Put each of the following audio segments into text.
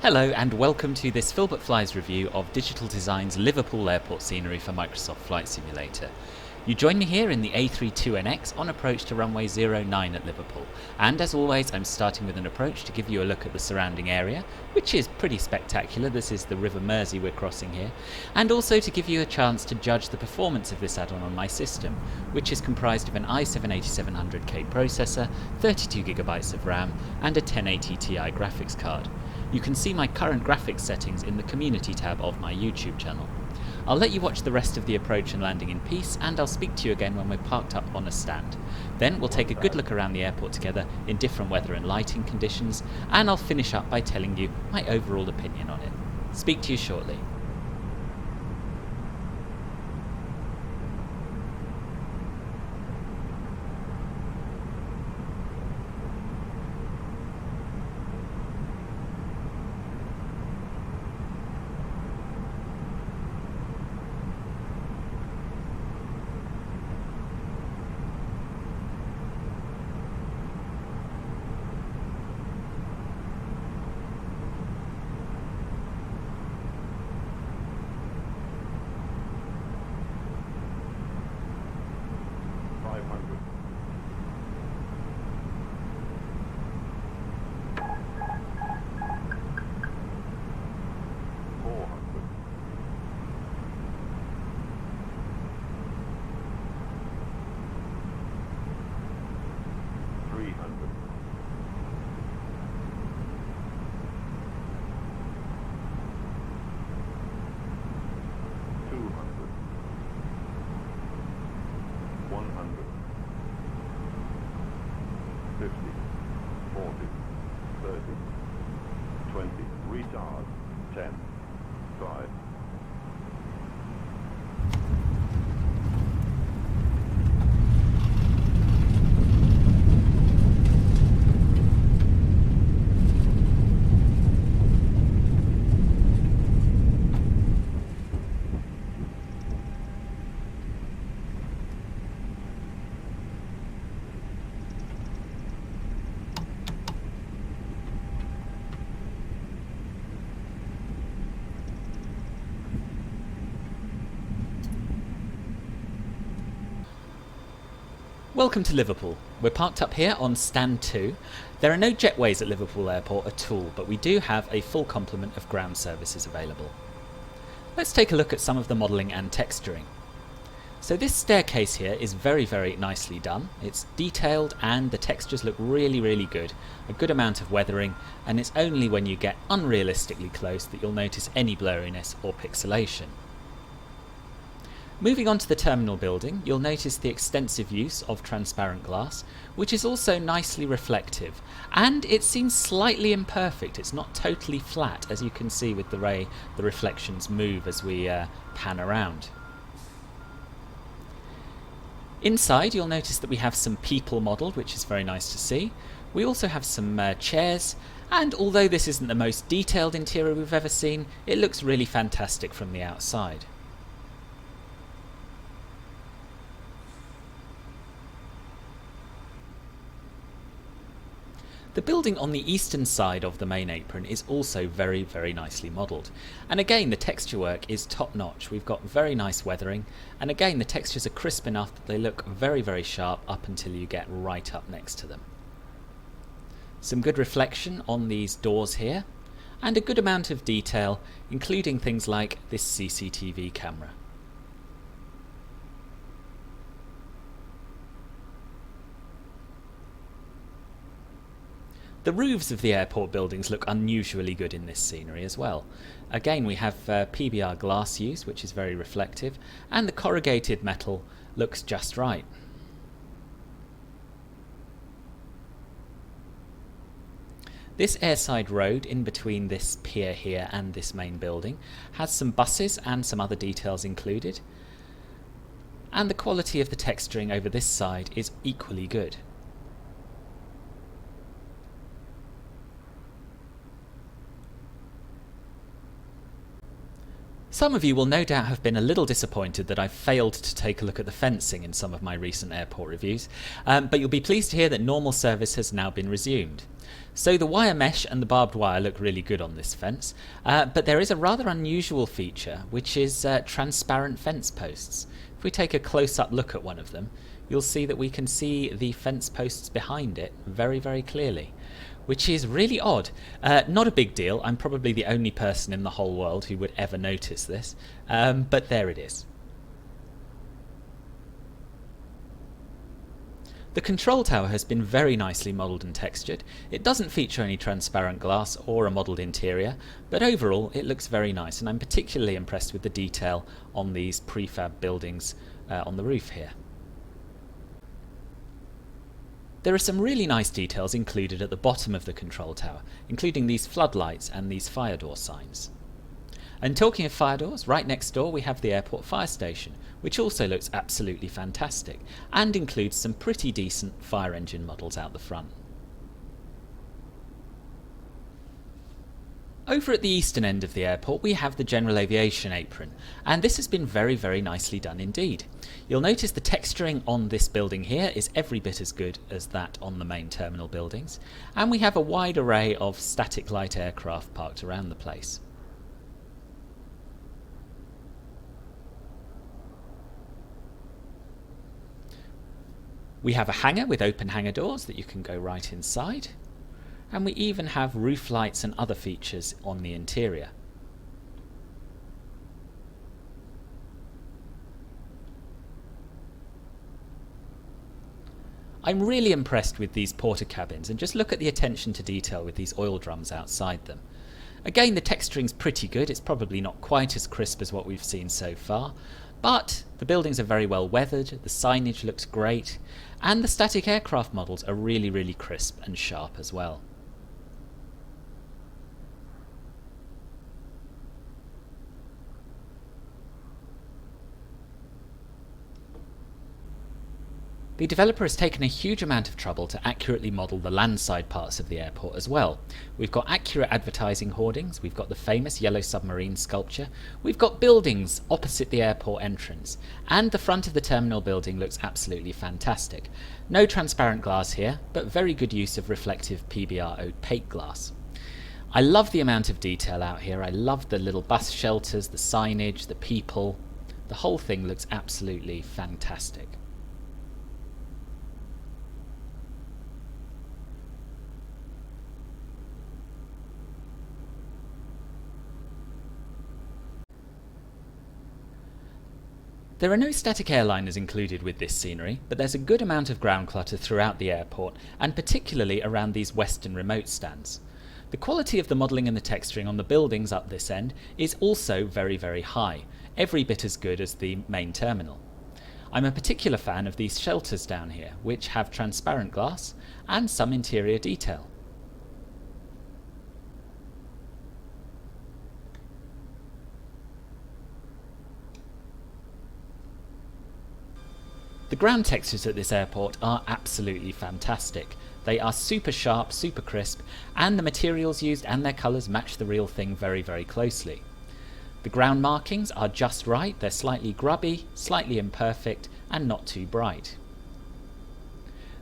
Hello and welcome to this Philbert Flies review of Digital Design's Liverpool airport scenery for Microsoft Flight Simulator. You join me here in the A320 on approach to runway 09 at Liverpool, and as always I'm starting with an approach to give you a look at the surrounding area, which is pretty spectacular. This is the River Mersey we're crossing here, and also to give you a chance to judge the performance of this add-on on my system, which is comprised of an i7-8700K processor, 32GB of RAM, and a 1080 Ti graphics card. You can see my current graphics settings in the community tab of my YouTube channel. I'll let you watch the rest of the approach and landing in peace, and I'll speak to you again when we're parked up on a stand. Then we'll take a good look around the airport together in different weather and lighting conditions, and I'll finish up by telling you my overall opinion on it. Speak to you shortly. Retard. 10. 5. Welcome to Liverpool. We're parked up here on stand 2. There are no jetways at Liverpool Airport at all, but we do have a full complement of ground services available. Let's take a look at some of the modelling and texturing. So this staircase here is very nicely done. It's detailed and the textures look really good. A good amount of weathering, and it's only when you get unrealistically close that you'll notice any blurriness or pixelation. Moving on to the terminal building, you'll notice the extensive use of transparent glass, which is also nicely reflective, and it seems slightly imperfect. It's not totally flat, as you can see with the way the reflections move as we pan around. Inside you'll notice that we have some people modelled, which is very nice to see. We also have some chairs, and although this isn't the most detailed interior we've ever seen, it looks really fantastic from the outside. The building on the eastern side of the main apron is also very nicely modelled, and again the texture work is top notch. We've got very nice weathering, and again the textures are crisp enough that they look very sharp up until you get right up next to them. Some good reflection on these doors here, and a good amount of detail, including things like this CCTV camera. The roofs of the airport buildings look unusually good in this scenery as well. Again we have PBR glass used, which is very reflective, and the corrugated metal looks just right. This airside road in between this pier here and this main building has some buses and some other details included, and the quality of the texturing over this side is equally good. Some of you will no doubt have been a little disappointed that I've failed to take a look at the fencing in some of my recent airport reviews, but you'll be pleased to hear that normal service has now been resumed. So the wire mesh and the barbed wire look really good on this fence, but there is a rather unusual feature, which is transparent fence posts. If we take a close-up look at one of them, you'll see that we can see the fence posts behind it very, very clearly, which is really odd. Not a big deal. I'm probably the only person in the whole world who would ever notice this, but there it is. The control tower has been very nicely modelled and textured. It doesn't feature any transparent glass or a modelled interior, but overall it looks very nice, and I'm particularly impressed with the detail on these prefab buildings on the roof here. There are some really nice details included at the bottom of the control tower, including these floodlights and these fire door signs. And talking of fire doors, right next door we have the airport fire station, which also looks absolutely fantastic, and includes some pretty decent fire engine models out the front. Over at the eastern end of the airport we have the general aviation apron, and this has been very, very nicely done indeed. You'll notice the texturing on this building here is every bit as good as that on the main terminal buildings, and we have a wide array of static light aircraft parked around the place. We have a hangar with open hangar doors that you can go right inside, and we even have roof lights and other features on the interior. I'm really impressed with these porter cabins, and just look at the attention to detail with these oil drums outside them. Again, the texturing's pretty good. It's probably not quite as crisp as what we've seen so far, but the buildings are very well weathered, the signage looks great, and the static aircraft models are really, really crisp and sharp as well. The developer has taken a huge amount of trouble to accurately model the landside parts of the airport as well. We've got accurate advertising hoardings, we've got the famous yellow submarine sculpture, we've got buildings opposite the airport entrance, and the front of the terminal building looks absolutely fantastic. No transparent glass here, but very good use of reflective PBR opaque glass. I love the amount of detail out here. I love the little bus shelters, the signage, the people. The whole thing looks absolutely fantastic. There are no static airliners included with this scenery, but there's a good amount of ground clutter throughout the airport, and particularly around these western remote stands. The quality of the modelling and the texturing on the buildings up this end is also very, very high, every bit as good as the main terminal. I'm a particular fan of these shelters down here, which have transparent glass and some interior detail. The ground textures at this airport are absolutely fantastic. They are super sharp, super crisp, and the materials used and their colours match the real thing very, very closely. The ground markings are just right. They're slightly grubby, slightly imperfect, and not too bright.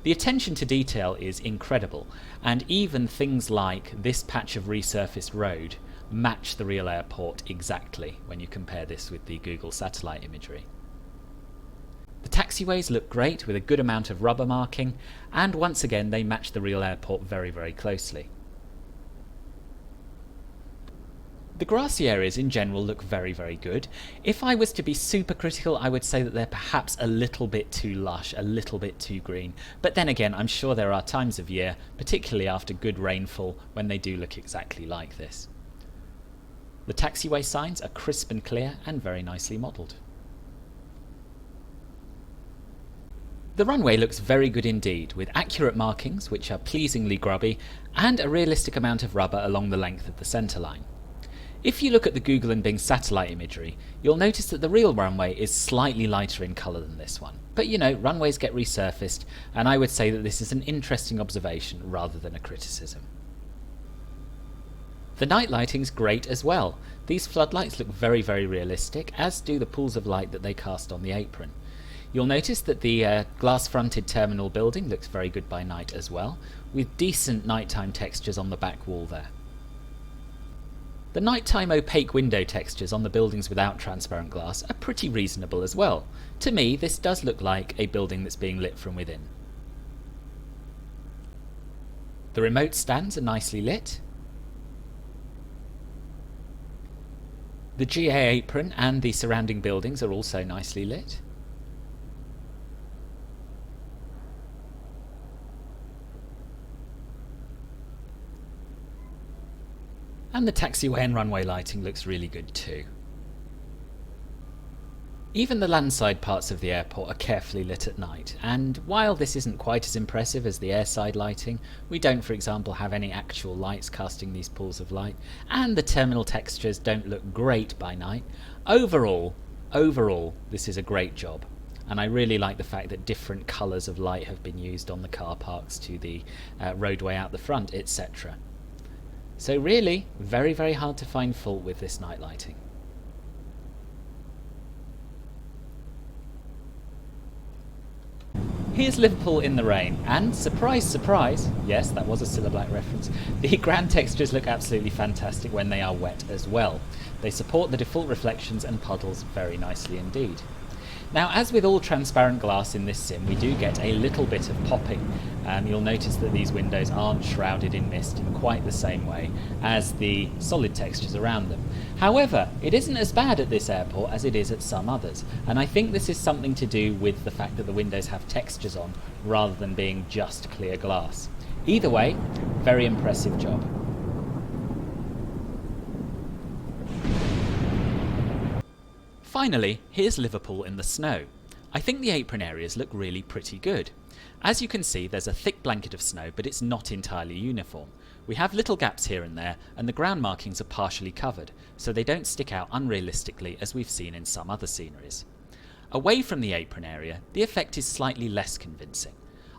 The attention to detail is incredible, and even things like this patch of resurfaced road match the real airport exactly when you compare this with the Google satellite imagery. The taxiways look great with a good amount of rubber marking, and once again they match the real airport very, very closely. The grassy areas in general look very, very good. If I was to be super critical, I would say that they're perhaps a little bit too lush, a little bit too green, but then again I'm sure there are times of year, particularly after good rainfall, when they do look exactly like this. The taxiway signs are crisp and clear and very nicely modelled. The runway looks very good indeed, with accurate markings which are pleasingly grubby and a realistic amount of rubber along the length of the centre line. If you look at the Google and Bing satellite imagery, you'll notice that the real runway is slightly lighter in colour than this one. But you know, runways get resurfaced, and I would say that this is an interesting observation rather than a criticism. The night lighting's great as well. These floodlights look very, very realistic, as do the pools of light that they cast on the apron. You'll notice that the glass-fronted terminal building looks very good by night as well, with decent nighttime textures on the back wall there. The nighttime opaque window textures on the buildings without transparent glass are pretty reasonable as well. To me, this does look like a building that's being lit from within. The remote stands are nicely lit. The GA apron and the surrounding buildings are also nicely lit. And the taxiway and runway lighting looks really good too. Even the landside parts of the airport are carefully lit at night, and while this isn't quite as impressive as the airside lighting, we don't, for example, have any actual lights casting these pools of light, and the terminal textures don't look great by night. Overall, this is a great job, and I really like the fact that different colours of light have been used on the car parks to the roadway out the front, etc. So really, very, very hard to find fault with this night lighting. Here's Liverpool in the rain, and surprise, surprise, yes, that was a Cilla Black reference, the ground textures look absolutely fantastic when they are wet as well. They support the default reflections and puddles very nicely indeed. Now, as with all transparent glass in this sim, we do get a little bit of popping. You'll notice that these windows aren't shrouded in mist in quite the same way as the solid textures around them. However, it isn't as bad at this airport as it is at some others, and I think this is something to do with the fact that the windows have textures on rather than being just clear glass. Either way, very impressive job. Finally, here's Liverpool in the snow. I think the apron areas look really pretty good. As you can see, there's a thick blanket of snow, but it's not entirely uniform. We have little gaps here and there, and the ground markings are partially covered, so they don't stick out unrealistically as we've seen in some other sceneries. Away from the apron area, the effect is slightly less convincing.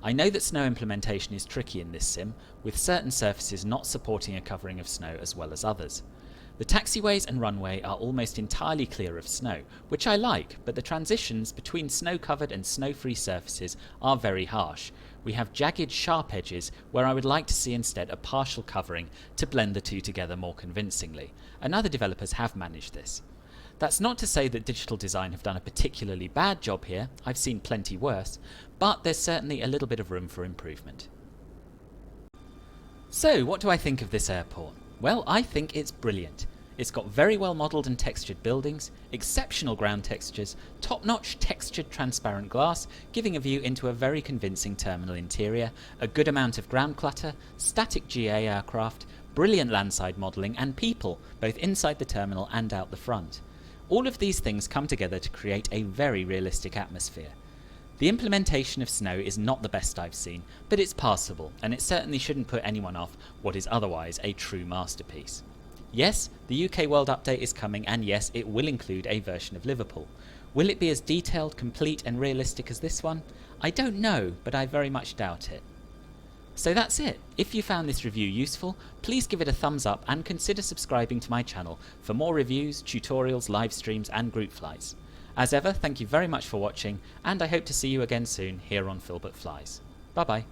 I know that snow implementation is tricky in this sim, with certain surfaces not supporting a covering of snow as well as others. The taxiways and runway are almost entirely clear of snow, which I like, but the transitions between snow-covered and snow-free surfaces are very harsh. We have jagged, sharp edges where I would like to see instead a partial covering to blend the two together more convincingly, and other developers have managed this. That's not to say that Digital Design have done a particularly bad job here, I've seen plenty worse, but there's certainly a little bit of room for improvement. So, what do I think of this airport? Well, I think it's brilliant. It's got very well modelled and textured buildings, exceptional ground textures, top-notch textured transparent glass, giving a view into a very convincing terminal interior, a good amount of ground clutter, static GA aircraft, brilliant landside modelling, and people, both inside the terminal and out the front. All of these things come together to create a very realistic atmosphere. The implementation of snow is not the best I've seen, but it's passable, and it certainly shouldn't put anyone off what is otherwise a true masterpiece. Yes, the UK World Update is coming, and yes, it will include a version of Liverpool. Will it be as detailed, complete and realistic as this one? I don't know, but I very much doubt it. So that's it. If you found this review useful, please give it a thumbs up and consider subscribing to my channel for more reviews, tutorials, live streams and group flights. As ever, thank you very much for watching, and I hope to see you again soon here on Filbert Flies. Bye bye.